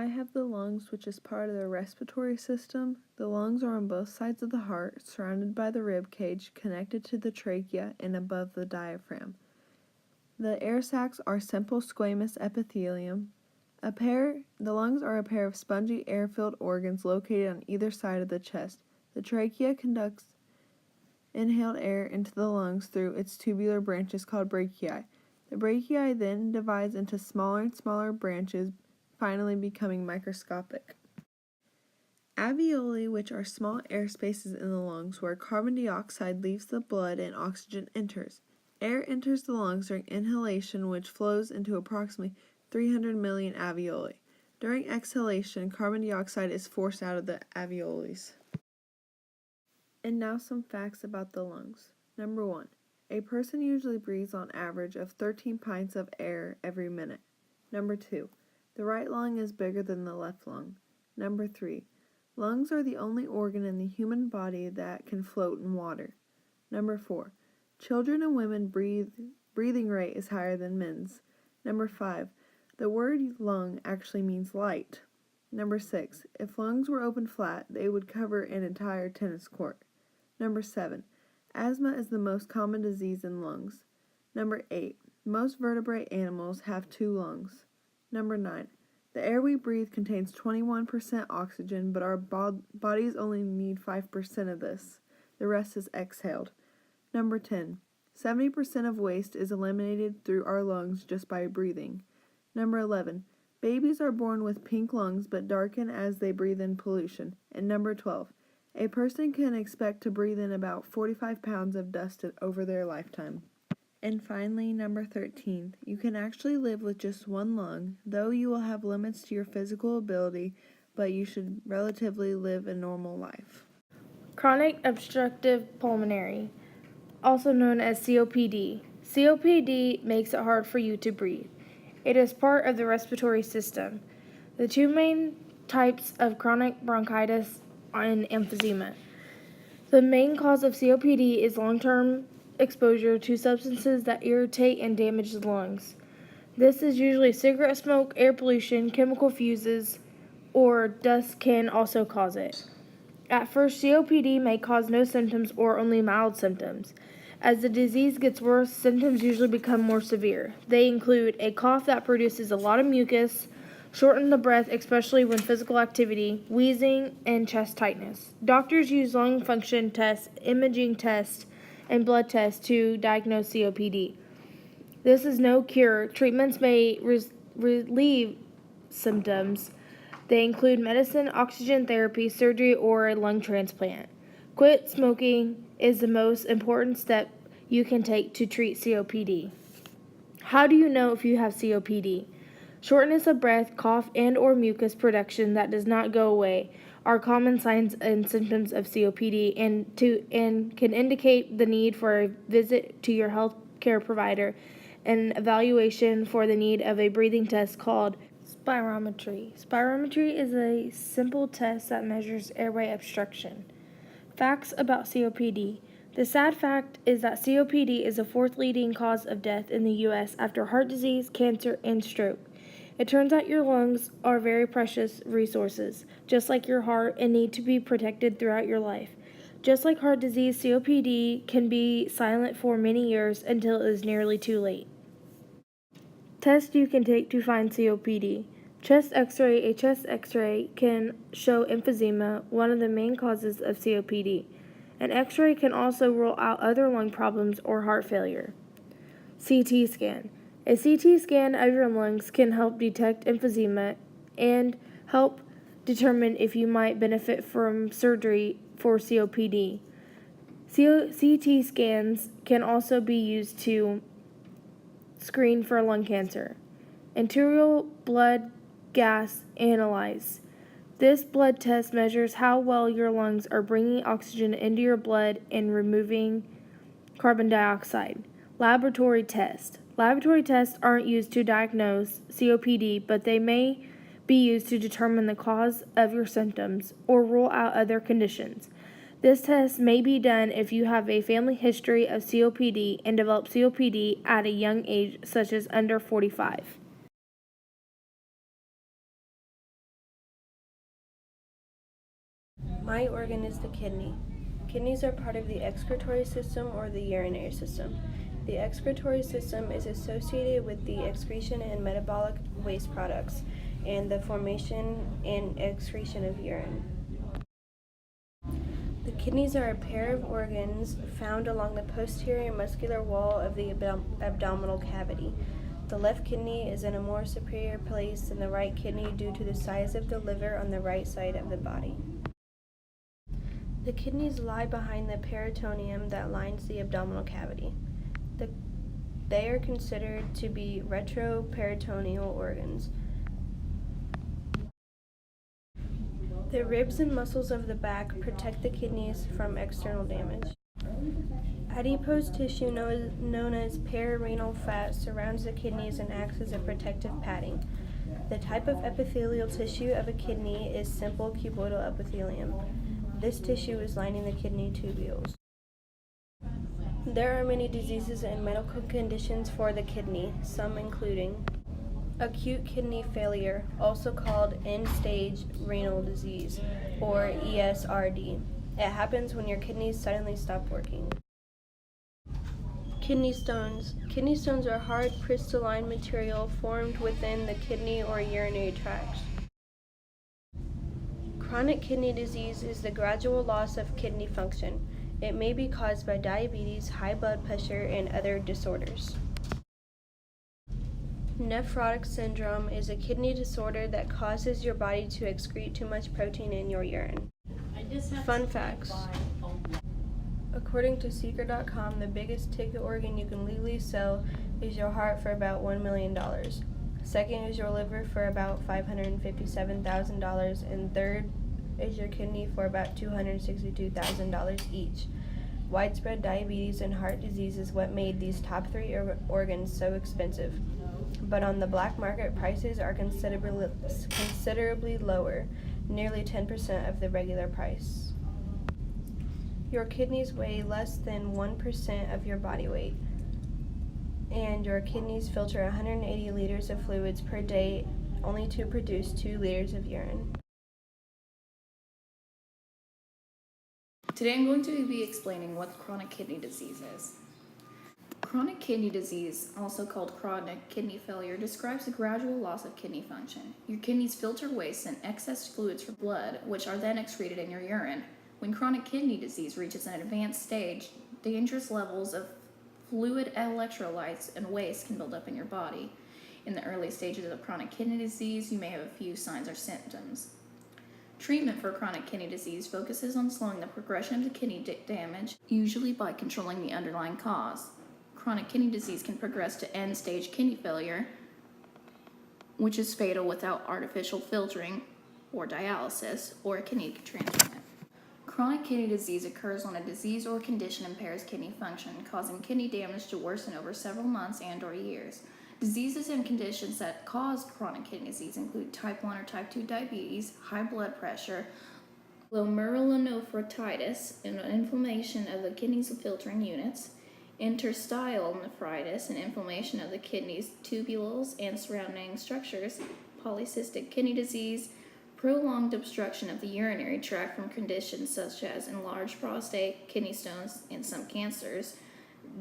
eye have the lungs, which is part of the respiratory system. The lungs are on both sides of the heart, surrounded by the rib cage, connected to the trachea, and above the diaphragm. The air sacs are simple squamous epithelium. The lungs are a pair of spongy air-filled organs located on either side of the chest. The trachea conducts inhaled air into the lungs through its tubular branches called brachiae. The brachiae then divides into smaller and smaller branches, finally becoming microscopic. Alveoli, which are small air spaces in the lungs where carbon dioxide leaves the blood and oxygen enters. Air enters the lungs during inhalation, which flows into approximately 300 million alveoli. During exhalation, carbon dioxide is forced out of the alveoli. And now some facts about the lungs. Number 1. A person usually breathes on average of 13 pints of air every minute. Number 2. The right lung is bigger than the left lung. Number 3. Lungs are the only organ in the human body that can float in water. Number 4. Children and women breathing rate is higher than men's. Number 5. The word lung actually means light. Number 6. If lungs were open flat, they would cover an entire tennis court. Number 7. Asthma is the most common disease in lungs. Number 8. Most vertebrate animals have 2 lungs. Number 9. The air we breathe contains 21% oxygen, but our bodies only need 5% of this. The rest is exhaled. Number 10. 70% of waste is eliminated through our lungs just by breathing. Number 11. Babies are born with pink lungs but darken as they breathe in pollution. And number 12. A person can expect to breathe in about 45 pounds of dust over their lifetime. And finally, number 13, you can actually live with just one lung, though you will have limits to your physical ability, but you should relatively live a normal life. Chronic obstructive pulmonary, also known as COPD. COPD makes it hard for you to breathe. It is part of the respiratory system. The two main types of chronic bronchitis and emphysema. The main cause of COPD is long-term exposure to substances that irritate and damage the lungs. This is usually cigarette smoke, air pollution, chemical fuses, or dust can also cause it. At first, COPD may cause no symptoms or only mild symptoms. As the disease gets worse, symptoms usually become more severe. They include a cough that produces a lot of mucus, shorten the breath, especially when physical activity, wheezing, and chest tightness. Doctors use lung function tests, imaging tests, and blood tests to diagnose COPD. This is no cure. Treatments may relieve symptoms. They include medicine, oxygen therapy, surgery, or a lung transplant. Quit smoking is the most important step you can take to treat COPD. How do you know if you have COPD? Shortness of breath, cough, and or mucus production that does not go away are common signs and symptoms of COPD and can indicate the need for a visit to your healthcare provider and evaluation for the need of a breathing test called spirometry. Spirometry is a simple test that measures airway obstruction. Facts about COPD. The sad fact is that COPD is the 4th leading cause of death in the U.S. after heart disease, cancer, and stroke. It turns out your lungs are very precious resources, just like your heart, and need to be protected throughout your life. Just like heart disease, COPD can be silent for many years until it is nearly too late. Tests you can take to find COPD. Chest X-ray. A chest X-ray can show emphysema, one of the main causes of COPD. An X-ray can also rule out other lung problems or heart failure. CT scan. A CT scan of your lungs can help detect emphysema and help determine if you might benefit from surgery for COPD. CT scans can also be used to screen for lung cancer. Arterial blood gas analyze. This blood test measures how well your lungs are bringing oxygen into your blood and removing carbon dioxide. Laboratory test. Laboratory tests aren't used to diagnose COPD, but they may be used to determine the cause of your symptoms or rule out other conditions. This test may be done if you have a family history of COPD and develop COPD at a young age, such as under 45. My organ is the kidney. Kidneys are part of the excretory system or the urinary system. The excretory system is associated with the excretion and metabolic waste products and the formation and excretion of urine. The kidneys are a pair of organs found along the posterior muscular wall of the abdominal cavity. The left kidney is in a more superior place than the right kidney due to the size of the liver on the right side of the body. The kidneys lie behind the peritoneum that lines the abdominal cavity. They are considered to be retroperitoneal organs. The ribs and muscles of the back protect the kidneys from external damage. Adipose tissue known as pararenal fat surrounds the kidneys and acts as a protective padding. The type of epithelial tissue of a kidney is simple cuboidal epithelium. This tissue is lining the kidney tubules. There are many diseases and medical conditions for the kidney, some including acute kidney failure, also called end-stage renal disease, or ESRD. It happens when your kidneys suddenly stop working. Kidney stones. Kidney stones are hard crystalline material formed within the kidney or urinary tract. Chronic kidney disease is the gradual loss of kidney function. It may be caused by diabetes, high blood pressure, and other disorders. Nephrotic syndrome is a kidney disorder that causes your body to excrete too much protein in your urine. Fun facts. According to Seeker.com, the biggest ticket organ you can legally sell is your heart for about $1 million. Second is your liver for about $557,000, and third is your kidney for about $262,000 each. Widespread diabetes and heart disease is what made these top three organs so expensive. But on the black market, prices are considerably lower, nearly 10% of the regular price. Your kidneys weigh less than 1% of your body weight, and your kidneys filter 180 liters of fluids per day only to produce 2 liters of urine. Today I'm going to be explaining what chronic kidney disease is. Chronic kidney disease, also called chronic kidney failure, describes the gradual loss of kidney function. Your kidneys filter waste and excess fluids from blood, which are then excreted in your urine. When chronic kidney disease reaches an advanced stage, dangerous levels of fluid electrolytes and waste can build up in your body. In the early stages of chronic kidney disease, you may have a few signs or symptoms. Treatment for chronic kidney disease focuses on slowing the progression of the kidney damage, usually by controlling the underlying cause. Chronic kidney disease can progress to end-stage kidney failure, which is fatal without artificial filtering or dialysis or a kidney transplant. Chronic kidney disease occurs when a disease or condition impairs kidney function, causing kidney damage to worsen over several months and/or years. Diseases and conditions that cause chronic kidney disease include type 1 or type 2 diabetes, high blood pressure, glomerulonephritis, and inflammation of the kidney's filtering units, interstitial nephritis, and inflammation of the kidney's tubules and surrounding structures, polycystic kidney disease, prolonged obstruction of the urinary tract from conditions such as enlarged prostate, kidney stones, and some cancers,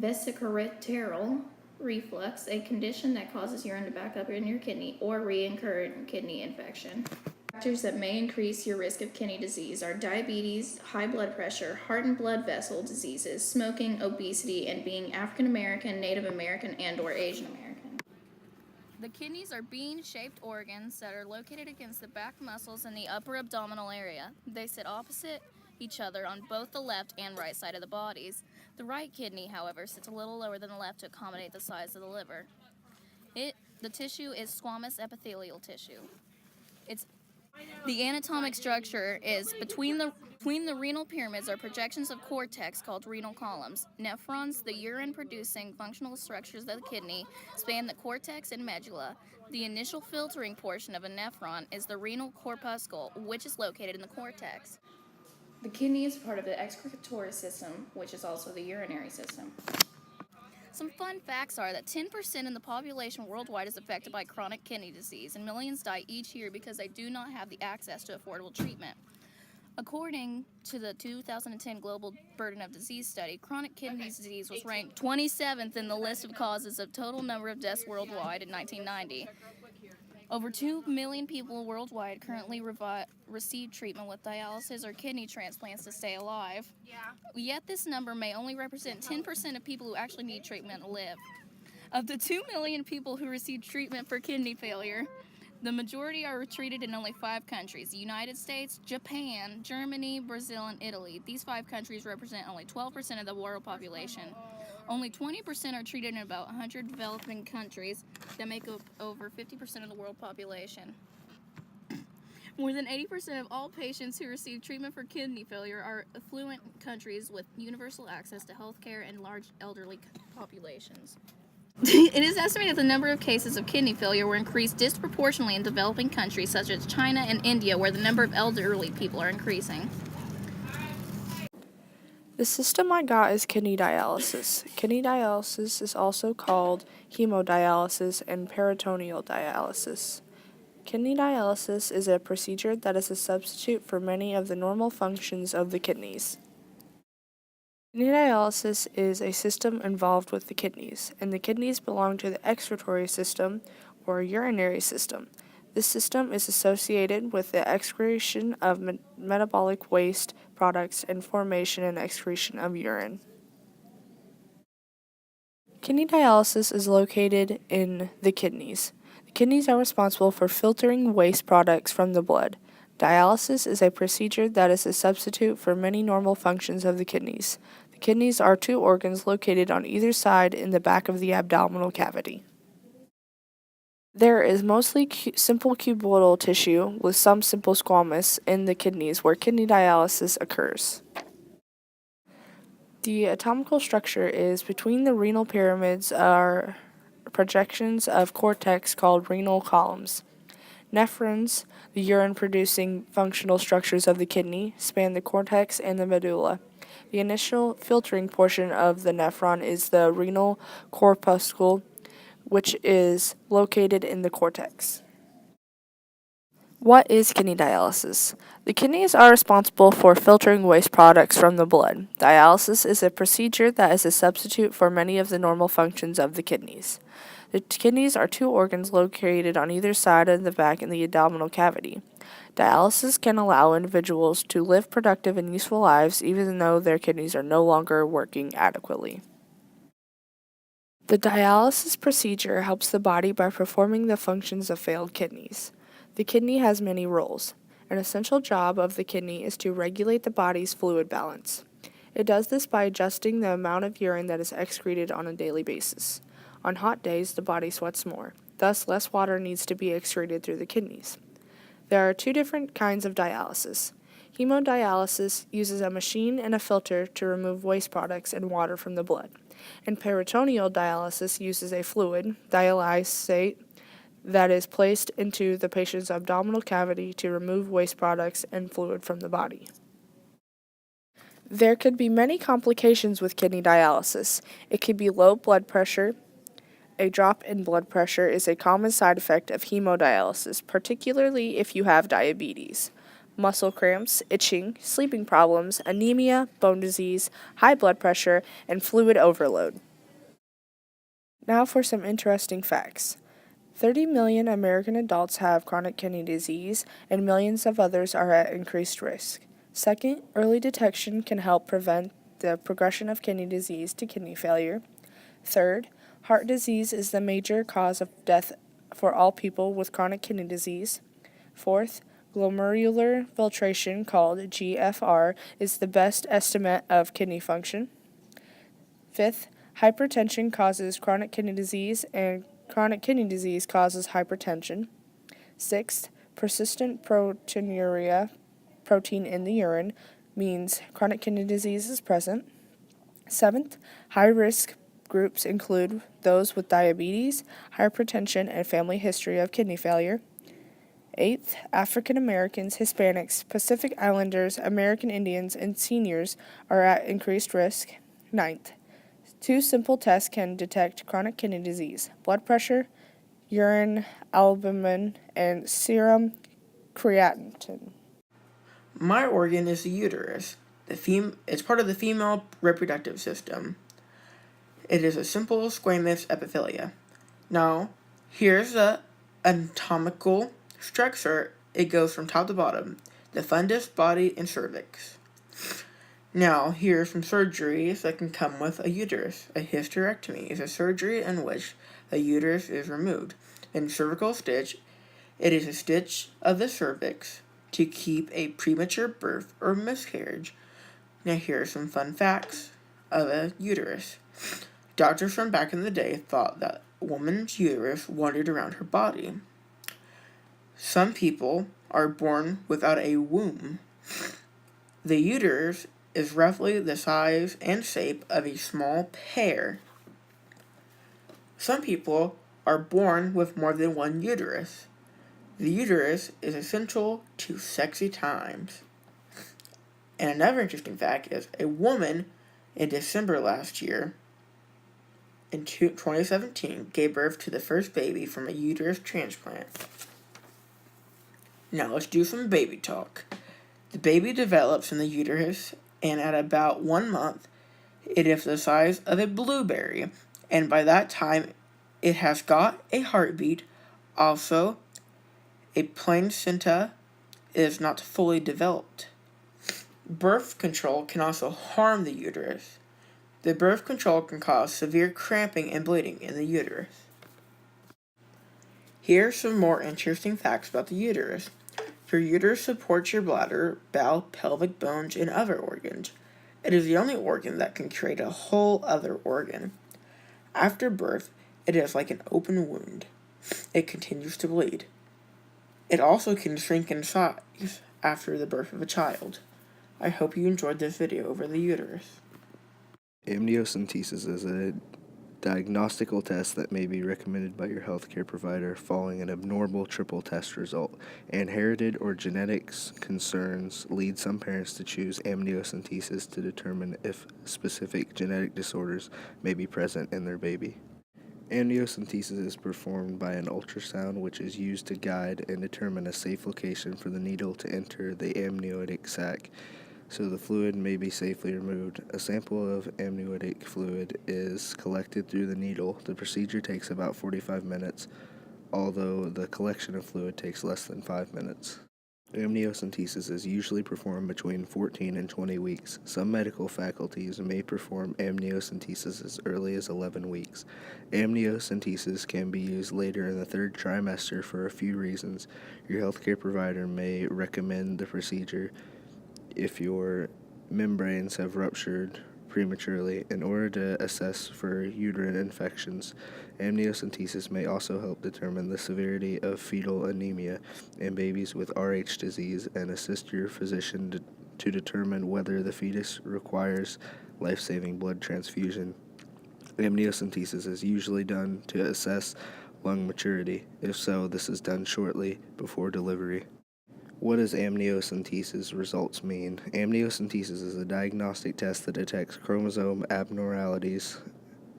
vesicoureteral reflux, a condition that causes urine to back up in your kidney, or recurrent kidney infection. Factors that may increase your risk of kidney disease are diabetes, high blood pressure, heart and blood vessel diseases, smoking, obesity, and being African American, Native American, and/or Asian American. The kidneys are bean-shaped organs that are located against the back muscles in the upper abdominal area. They sit opposite each other on both the left and right side of the bodies. The right kidney, however, sits a little lower than the left to accommodate the size of the liver. The tissue is squamous epithelial tissue. The anatomic structure is between the renal pyramids are projections of cortex called renal columns. Nephrons, the urine-producing functional structures of the kidney, span the cortex and medulla. The initial filtering portion of a nephron is the renal corpuscle, which is located in the cortex. The kidney is part of the excretory system, which is also the urinary system. Some fun facts are that 10% in the population worldwide is affected by chronic kidney disease, and millions die each year because they do not have the access to affordable treatment. According to the 2010 Global Burden of Disease study, chronic kidney disease was ranked 27th in the list of causes of total number of deaths worldwide in 1990. Over 2 million people worldwide currently receive treatment with dialysis or kidney transplants to stay alive. Yet this number may only represent 10% of people who actually need treatment to live. Of the 2 million people who receive treatment for kidney failure, the majority are treated in only 5 countries: the United States, Japan, Germany, Brazil, and Italy. These 5 countries represent only 12% of the world population. Only 20% are treated in about 100 developing countries that make up over 50% of the world population. More than 80% of all patients who receive treatment for kidney failure are affluent countries with universal access to health care and large elderly populations. It is estimated the number of cases of kidney failure will increase disproportionately in developing countries such as China and India, where the number of elderly people are increasing. The system I got is kidney dialysis. Kidney dialysis is also called hemodialysis and peritoneal dialysis. Kidney dialysis is a procedure that is a substitute for many of the normal functions of the kidneys. Kidney dialysis is a system involved with the kidneys, and the kidneys belong to the excretory system or urinary system. This system is associated with the excretion of metabolic waste products and formation and excretion of urine. Kidney dialysis is located in the kidneys. The kidneys are responsible for filtering waste products from the blood. Dialysis is a procedure that is a substitute for many normal functions of the kidneys. The kidneys are 2 organs located on either side in the back of the abdominal cavity. There is mostly simple cuboidal tissue with some simple squamous in the kidneys where kidney dialysis occurs. The anatomical structure is between the renal pyramids are projections of cortex called renal columns. Nephrons, the urine-producing functional structures of the kidney, span the cortex and the medulla. The initial filtering portion of the nephron is the renal corpuscle, which is located in the cortex. What is kidney dialysis? The kidneys are responsible for filtering waste products from the blood. Dialysis is a procedure that is a substitute for many of the normal functions of the kidneys. The kidneys are 2 organs located on either side of the back in the abdominal cavity. Dialysis can allow individuals to live productive and useful lives even though their kidneys are no longer working adequately. The dialysis procedure helps the body by performing the functions of failed kidneys. The kidney has many roles. An essential job of the kidney is to regulate the body's fluid balance. It does this by adjusting the amount of urine that is excreted on a daily basis. On hot days, the body sweats more. Thus, less water needs to be excreted through the kidneys. There are 2 different kinds of dialysis. Hemodialysis uses a machine and a filter to remove waste products and water from the blood. And peritoneal dialysis uses a fluid, dialysate, that is placed into the patient's abdominal cavity to remove waste products and fluid from the body. There could be many complications with kidney dialysis. It could be low blood pressure. A drop in blood pressure is a common side effect of hemodialysis, particularly if you have diabetes. Muscle cramps, itching, sleeping problems, anemia, bone disease, high blood pressure, and fluid overload. Now for some interesting facts. 30 million American adults have chronic kidney disease, and millions of others are at increased risk. Second, early detection can help prevent the progression of kidney disease to kidney failure. Third, heart disease is the major cause of death for all people with chronic kidney disease. Fourth, glomerular filtration, called GFR, is the best estimate of kidney function. Fifth, hypertension causes chronic kidney disease, and chronic kidney disease causes hypertension. Sixth, persistent proteinuria, protein in the urine, means chronic kidney disease is present. Seventh, high-risk groups include those with diabetes, hypertension, and family history of kidney failure. Eighth, African Americans, Hispanics, Pacific Islanders, American Indians, and seniors are at increased risk. Ninth, 2 simple tests can detect chronic kidney disease: blood pressure, urine albumin, and serum creatinine. My organ is the uterus. It's part of the female reproductive system. It is a simple squamous epithelia. Now, here's the anatomical structure. It goes from top to bottom: the fundus, body, and cervix. Now, here are some surgeries that can come with a uterus. A hysterectomy is a surgery in which the uterus is removed. In cervical stitch, it is a stitch of the cervix to keep a premature birth or miscarriage. Now, here are some fun facts of a uterus. Doctors from back in the day thought that a woman's uterus wandered around her body. Some people are born without a womb. The uterus is roughly the size and shape of a small pear. Some people are born with more than one uterus. The uterus is essential to sexy times. And another interesting fact is a woman in December last year, in 2017, gave birth to the first baby from a uterus transplant. Now let's do some baby talk. The baby develops in the uterus, and at about 1 month, it is the size of a blueberry, and by that time, it has got a heartbeat. Also, a placenta is not fully developed. Birth control can also harm the uterus. The birth control can cause severe cramping and bleeding in the uterus. Here are some more interesting facts about the uterus. Your uterus supports your bladder, bowel, pelvic bones, and other organs. It is the only organ that can create a whole other organ. After birth, it is like an open wound. It continues to bleed. It also can shrink in size after the birth of a child. I hope you enjoyed this video over the uterus. Amniocentesis is a diagnostical test that may be recommended by your healthcare provider following an abnormal triple test result. Inherited or genetics concerns lead some parents to choose amniocentesis to determine if specific genetic disorders may be present in their baby. Amniocentesis is performed by an ultrasound, which is used to guide and determine a safe location for the needle to enter the amniotic sac, so the fluid may be safely removed. A sample of amniotic fluid is collected through the needle. The procedure takes about 45 minutes, although the collection of fluid takes less than 5 minutes. Amniocentesis is usually performed between 14 and 20 weeks. Some medical faculties may perform amniocentesis as early as 11 weeks. Amniocentesis can be used later in the third trimester for a few reasons. Your healthcare provider may recommend the procedure if your membranes have ruptured prematurely. In order to assess for uterine infections, amniocentesis may also help determine the severity of fetal anemia in babies with Rh disease and assist your physician to determine whether the fetus requires life-saving blood transfusion. Amniocentesis is usually done to assess lung maturity. If so, this is done shortly before delivery. What does amniocentesis results mean? Amniocentesis is a diagnostic test that detects chromosome abnormalities,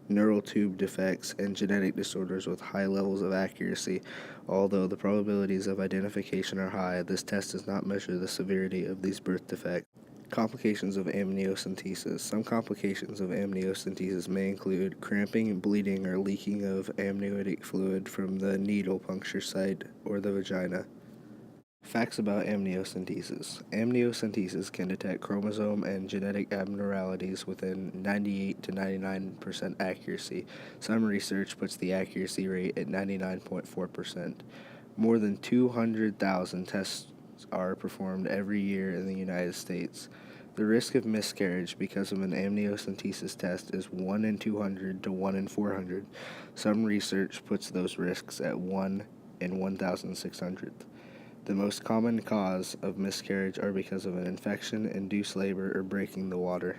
neural tube defects, and genetic disorders with high levels of accuracy. Although the probabilities of identification are high, this test does not measure the severity of these birth defects. Complications of amniocentesis. Some complications of amniocentesis may include cramping, bleeding, or leaking of amniotic fluid from the needle puncture site or the vagina. Facts about amniocentesis. Amniocentesis can detect chromosome and genetic abnormalities within 98 to 99% accuracy. Some research puts the accuracy rate at 99.4%. More than 200,000 tests are performed every year in the United States. The risk of miscarriage because of an amniocentesis test is 1 in 200 to 1 in 400. Some research puts those risks at 1 in 1,600. The most common cause of miscarriage are because of an infection, induced labor, or breaking the water.